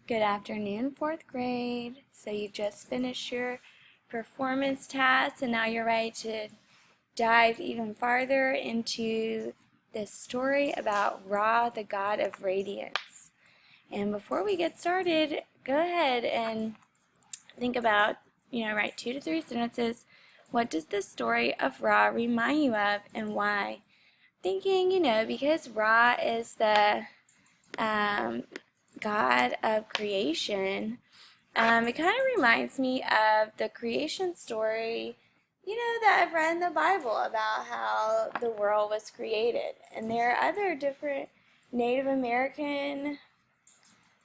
Good afternoon, fourth grade. So you just finished your performance task and now you're ready to dive even farther into this story about Ra, the god of radiance. And before we get started, go ahead and think about, write 2 to 3 sentences. What does the story of Ra remind you of and why? Thinking, because Ra is the God of creation, it kind of reminds me of the creation story, that I've read in the Bible about how the world was created. And there are other different Native American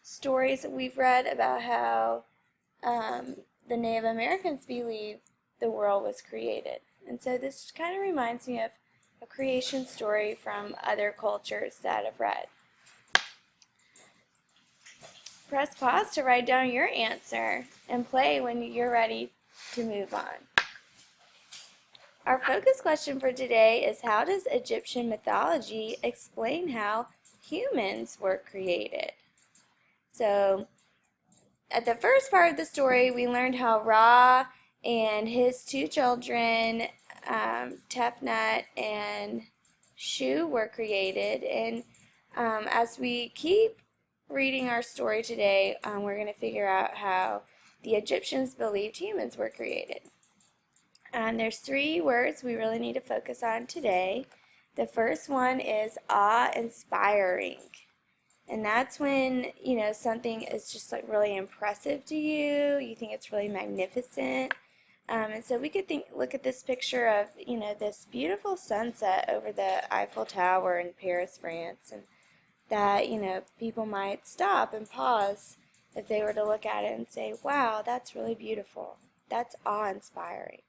stories that we've read about how the Native Americans believe the world was created. And so this kind of reminds me of a creation story from other cultures that I've read. Press pause to write down your answer and play when you're ready to move on. Our focus question for today is, how does Egyptian mythology explain how humans were created? So, at the first part of the story, we learned how Ra and his 2 children, Tefnut and Shu, were created. And as we keep reading our story today, we're going to figure out how the Egyptians believed humans were created. And there's 3 words we really need to focus on today. The first one is awe-inspiring. And that's when, something is just like really impressive to you. You think it's really magnificent. And so we could look at this picture of, this beautiful sunset over the Eiffel Tower in Paris, France. And that, people might stop and pause if they were to look at it and say, wow, that's really beautiful. That's awe-inspiring.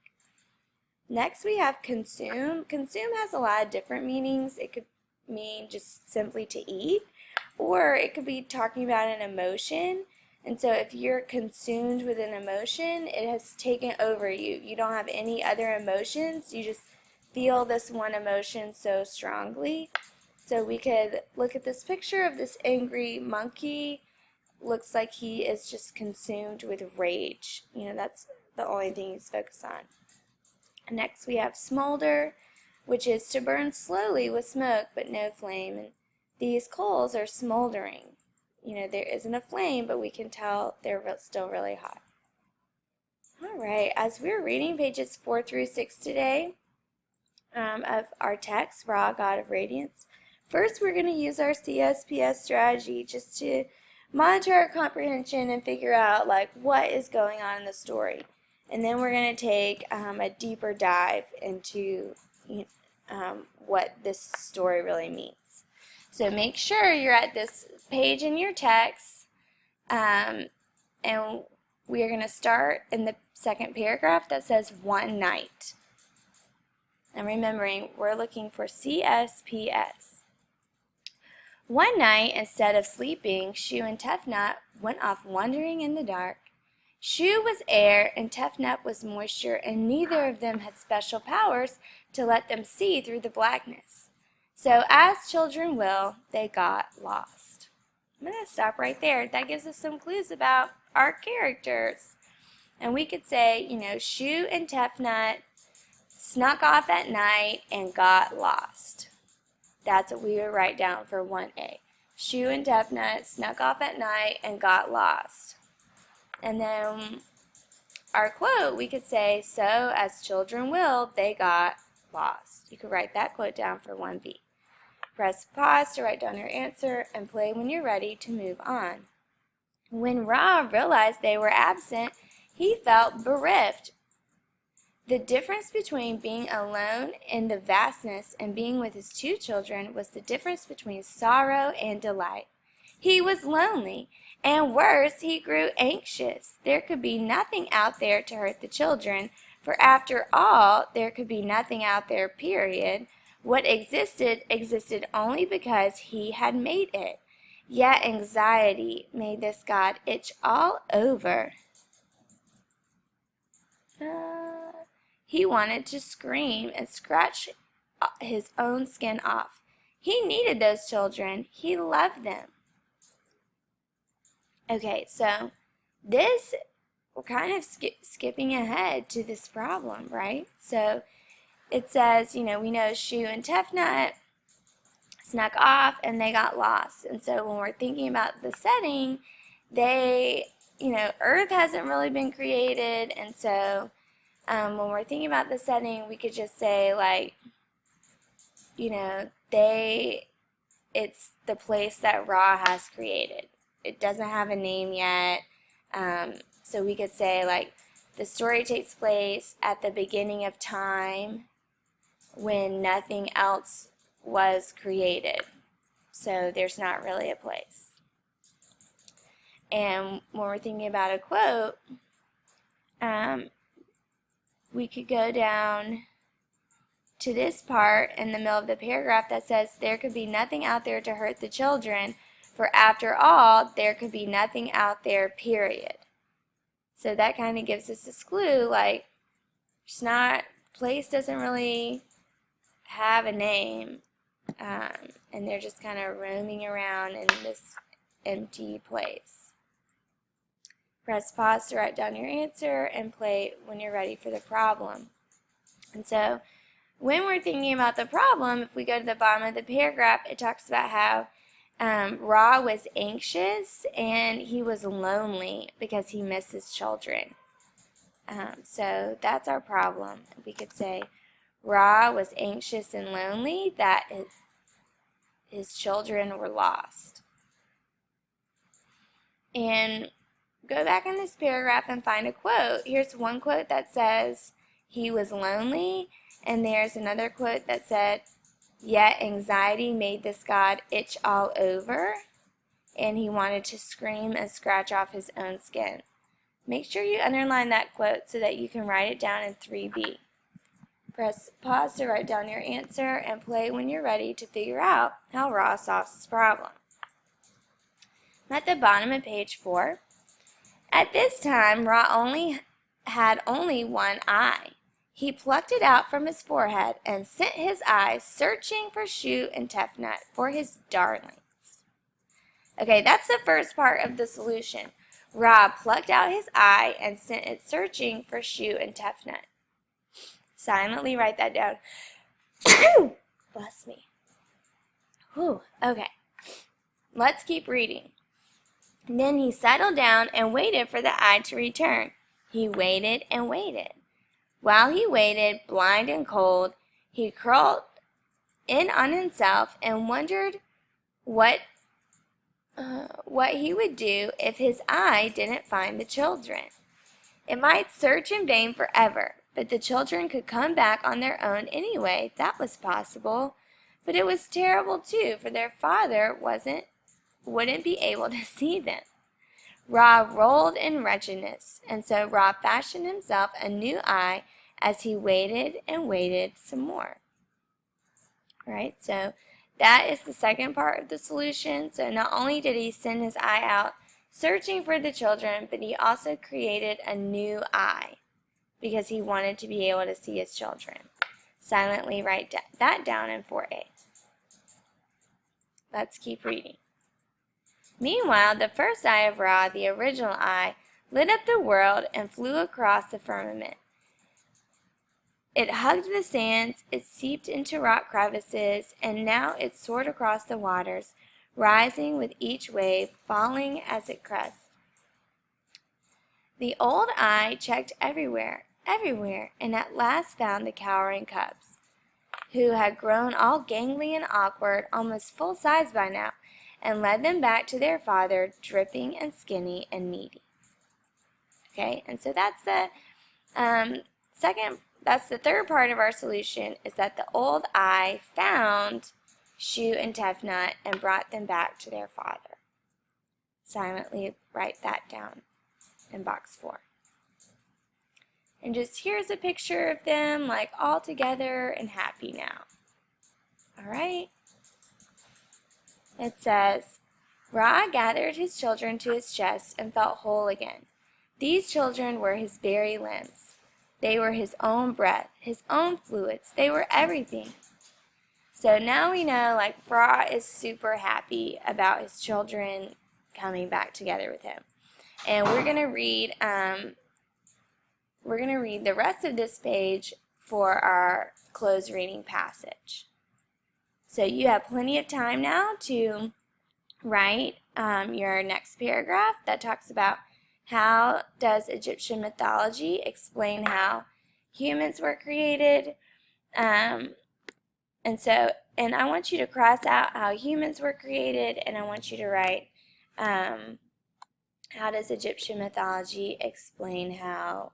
Next we have consume. Consume has a lot of different meanings. It could mean just simply to eat, or it could be talking about an emotion. And so if you're consumed with an emotion, it has taken over you. You don't have any other emotions. You just feel this one emotion so strongly. So we could look at this picture of this angry monkey. Looks like he is just consumed with rage. That's the only thing he's focused on. Next we have smolder, which is to burn slowly with smoke but no flame. And these coals are smoldering. There isn't a flame, but we can tell they're still really hot. All right, as we're reading pages 4 through 6 today of our text, Ra, God of Radiance, first we're going to use our CSPS strategy just to monitor our comprehension and figure out what is going on in the story. And then we're going to take a deeper dive into what this story really means. So make sure you're at this page in your text, and we are going to start in the second paragraph that says one night. And remembering, we're looking for CSPS. One night, instead of sleeping, Shu and Tefnut went off wandering in the dark. Shu was air and Tefnut was moisture, and neither of them had special powers to let them see through the blackness. So, as children will, they got lost. I'm going to stop right there. That gives us some clues about our characters. And we could say, Shu and Tefnut snuck off at night and got lost. That's what we would write down for 1A. Shu and Tefnut snuck off at night and got lost. And then our quote, we could say, so as children will, they got lost. You could write that quote down for 1B. Press pause to write down your answer and play when you're ready to move on. When Ra realized they were absent, he felt bereft. The difference between being alone in the vastness and being with his 2 children was the difference between sorrow and delight. He was lonely, and worse, he grew anxious. There could be nothing out there to hurt the children, for after all, there could be nothing out there, period. What existed only because he had made it. Yet anxiety made this God itch all over. He wanted to scream and scratch his own skin off. He needed those children. He loved them. Okay, so this, we're kind of skipping ahead to this problem, right? So it says, we know Shu and Tefnut snuck off and they got lost. And so when we're thinking about the setting, Earth hasn't really been created. And so when we're thinking about the setting, we could just say, like, it's the place that Ra has created. It doesn't have a name yet. So we could say, like, the story takes place at the beginning of time when nothing else was created. So there's not really a place. And when we're thinking about a quote, we could go down to this part in the middle of the paragraph that says, there could be nothing out there to hurt the children, for after all, there could be nothing out there, period. So that kind of gives us this clue, like, place doesn't really have a name, and they're just kind of roaming around in this empty place. Press pause to write down your answer and play when you're ready for the problem. And so when we're thinking about the problem, if we go to the bottom of the paragraph, it talks about how Ra was anxious and he was lonely because he missed his children. So that's our problem. We could say Ra was anxious and lonely that his children were lost. And go back in this paragraph and find a quote. Here's one quote that says he was lonely, and there's another quote that said, yet anxiety made this God itch all over, and he wanted to scream and scratch off his own skin. Make sure you underline that quote so that you can write it down in 3B. Press pause to write down your answer and play when you're ready to figure out how Ra solves this problem. I'm at the bottom of page 4. At this time, Ra had only one eye. He plucked it out from his forehead and sent his eyes searching for Shu and Tefnut, for his darlings. Okay, that's the first part of the solution. Ra plucked out his eye and sent it searching for Shu and Tefnut. Silently write that down. Bless me. Whew. Okay, let's keep reading. Then he settled down and waited for the eye to return. He waited and waited. While he waited, blind and cold, he curled in on himself and wondered what he would do if his eye didn't find the children. It might search in vain forever, but the children could come back on their own anyway. That was possible. But it was terrible too, for their father wouldn't be able to see them. Ra rolled in wretchedness, and so Ra fashioned himself a new eye as he waited and waited some more. Right, so that is the second part of the solution. So not only did he send his eye out searching for the children, but he also created a new eye because he wanted to be able to see his children. Silently write that down in 4A. Let's keep reading. Meanwhile, the first eye of Ra, the original eye, lit up the world and flew across the firmament. It hugged the sands, it seeped into rock crevices, and now it soared across the waters, rising with each wave, falling as it crests. The old eye checked everywhere, and at last found the cowering cubs, who had grown all gangly and awkward, almost full size by now, and led them back to their father, dripping and skinny and needy. Okay, and so that's the third part of our solution, is that the old eye found Shu and Tefnut and brought them back to their father. Silently write that down in box 4. And just here's a picture of them, like, all together and happy now. All right. It says, Ra gathered his children to his chest and felt whole again. These children were his very limbs. They were his own breath, his own fluids. They were everything. So now we know, like, Ra is super happy about his children coming back together with him. And we're going to read the rest of this page for our closed reading passage. So you have plenty of time now to write your next paragraph that talks about how does Egyptian mythology explain how humans were created. And I want you to cross out how humans were created, and I want you to write how does Egyptian mythology explain how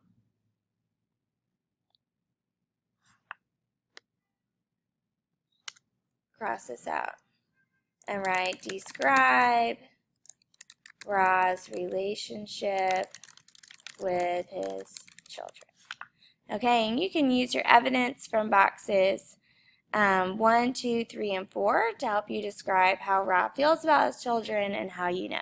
cross this out and write describe Ra's relationship with his children. Okay, and you can use your evidence from boxes 1, 2, 3, and 4 to help you describe how Ra feels about his children and how you know.